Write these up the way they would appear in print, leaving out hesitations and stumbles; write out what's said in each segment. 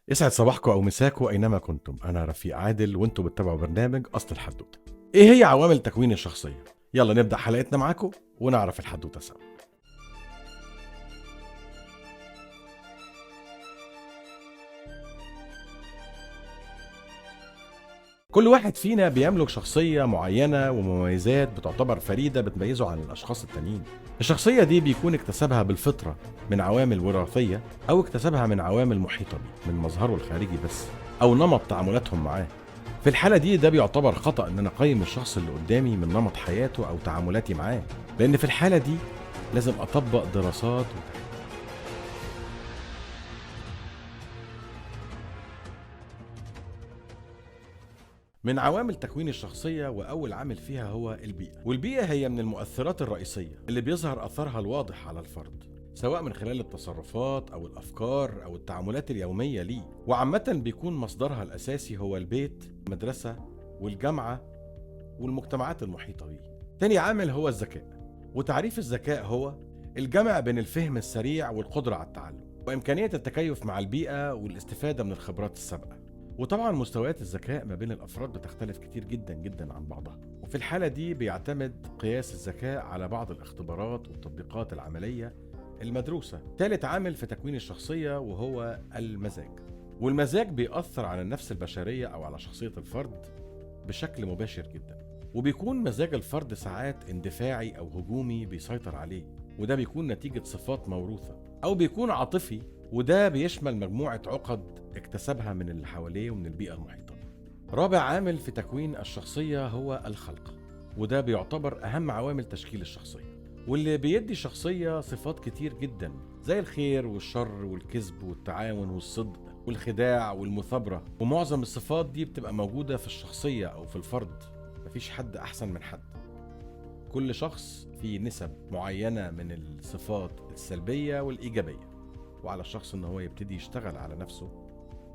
يسعد صباحكم أو مساكم أينما كنتم. أنا رفيق عادل وأنتم بتتابعوا برنامج أصل الحدوتة. إيه هي عوامل تكوين الشخصية؟ يلا نبدأ حلقتنا معاكم ونعرف الحدوتة سوا. كل واحد فينا بيملك شخصية معينة ومميزات بتعتبر فريدة بتميزه عن الأشخاص التانيين. الشخصية دي بيكون اكتسبها بالفطرة من عوامل وراثية، أو اكتسبها من عوامل محيطة بيه من مظهره الخارجي بس، أو نمط تعاملاتهم معاه. في الحالة دي ده بيعتبر خطأ إن أنا أقيم الشخص اللي قدامي من نمط حياته أو تعاملاتي معاه، لأن في الحالة دي لازم أطبق دراسات. من عوامل تكوين الشخصية وأول عامل فيها هو البيئة، والبيئة هي من المؤثرات الرئيسية اللي بيظهر أثرها الواضح على الفرد، سواء من خلال التصرفات أو الأفكار أو التعاملات اليومية ليه. وعامة بيكون مصدرها الأساسي هو البيت، المدرسة، والجامعة، والمجتمعات المحيطة بيه. تاني عامل هو الذكاء، وتعريف الذكاء هو الجمع بين الفهم السريع والقدرة على التعلم، وإمكانية التكيف مع البيئة والاستفادة من الخبرات السابقة. وطبعا مستويات الذكاء ما بين الأفراد بتختلف كتير جدا جدا عن بعضها، وفي الحالة دي بيعتمد قياس الذكاء على بعض الاختبارات والتطبيقات العملية المدروسة. ثالث عامل في تكوين الشخصية وهو المزاج، والمزاج بيأثر على النفس البشرية أو على شخصية الفرد بشكل مباشر جدا. وبيكون مزاج الفرد ساعات اندفاعي أو هجومي بيسيطر عليه، وده بيكون نتيجة صفات موروثة، أو بيكون عاطفي، وده بيشمل مجموعة عقد اكتسبها من اللي حواليه ومن البيئة المحيطة بيه. رابع عامل في تكوين الشخصية هو الخلق، وده بيعتبر أهم عوامل تشكيل الشخصية، واللي بيدي شخصية صفات كتير جدا زي الخير والشر والكذب والتعاون والصدق والخداع والمثابرة. ومعظم الصفات دي بتبقى موجودة في الشخصية أو في الفرد، مفيش حد أحسن من حد. كل شخص فيه نسب معينة من الصفات السلبية والإيجابية، وعلى الشخص إن هو يبتدي يشتغل على نفسه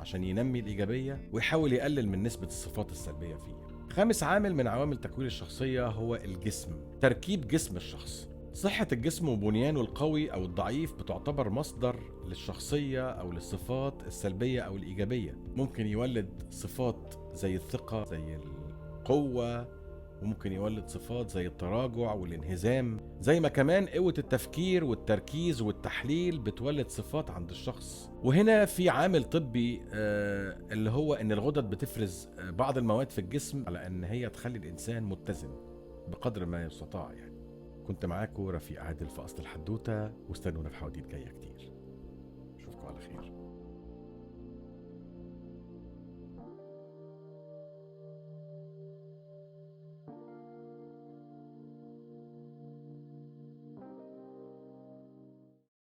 عشان ينمي الإيجابية ويحاول يقلل من نسبة الصفات السلبية فيه. خامس عامل من عوامل تكوين الشخصية هو الجسم، تركيب جسم الشخص. صحة الجسم وبنيانه القوي أو الضعيف بتعتبر مصدر للشخصية أو للصفات السلبية أو الإيجابية. ممكن يولد صفات زي الثقة، زي القوة، وممكن يولد صفات زي التراجع والانهزام، زي ما كمان قوة التفكير والتركيز والتحليل بتولد صفات عند الشخص. وهنا في عامل طبي اللي هو ان الغدد بتفرز بعض المواد في الجسم على ان هي تخلي الانسان متزن بقدر ما يستطاع يعني. كنت معاكم رفيق عادل في اصل الحدوتة، واستنونا في حواديت جاية كتير. اشوفكم على خير.